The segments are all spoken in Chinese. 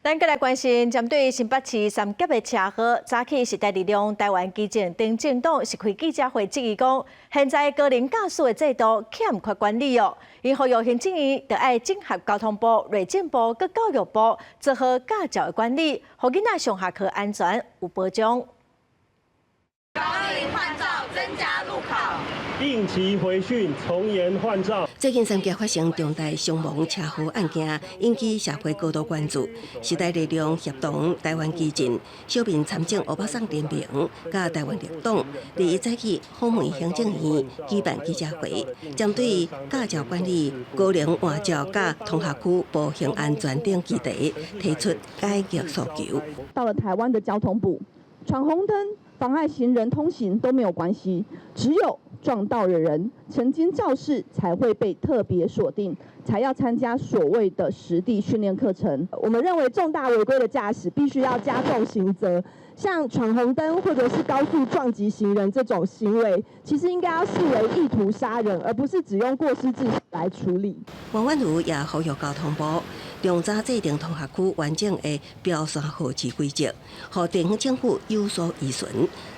咱再来关心，针对新北市三甲的车祸，早起时代力量台湾基进丁进党是开记者会质疑讲，现在高龄驾驶的制度欠缺管理哦，因呼吁行政院就要整合交通部、内政部、佮教育部做好驾照的管理，互囡仔上下课安全有保障。高龄换照增加路考。 定期回训，从严换照。最近三甲发生重大伤亡车祸案件，引起社会高度关注。时代力量协同台湾基进、小民参政欧巴桑联名，甲台湾绿党，第一早起访问行政院举办记者会，针对驾照管理、高龄换照甲通学区步行安全等议题，提出改革诉求。到了台湾的交通部，闯红灯、妨碍行人通行都没有关系，只有 撞到的人曾经肇事才会被特别锁定，才要参加所谓的实地训练课程。我们认为重大违规的驾驶必须要加重刑责，像闯红灯或者是高速撞击行人这种行为，其实应该要视为意图杀人，而不是只用过失致死来处理。王婉如也呼吁交通部重早制定通学区完整的标线号志规则，让地方政府有所依循，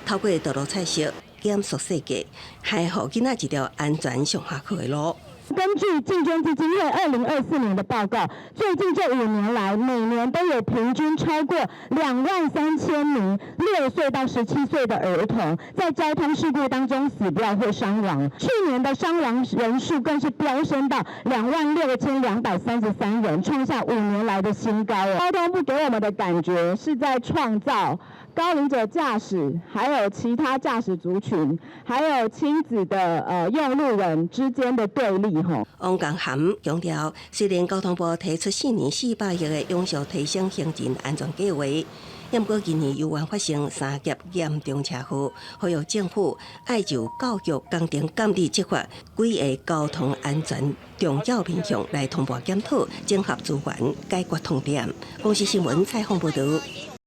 透过道路菜色 检索设计，还好囡仔一条安全上下课的路。根据竞捐基金会2024年的报告，最近这5年来，每年都有平均超过23000名6岁到17岁的儿童在交通事故当中死掉或伤亡。去年的伤亡人数更是飙升到26233人，创下5年来的新高。交通部给我们的感觉是在创造 高龄者驾驶，还有其他驾驶族群，还有亲子的用路人之间的对立吼。王江涵强调，虽然交通部提出4年400亿的永续提升行人安全计划，不过今年又发生3件严重车祸，呼吁政府爱就教育工程监理执法几个交通安全重要面向来同步检讨，整合资源，解决痛点。公视新闻采访报道。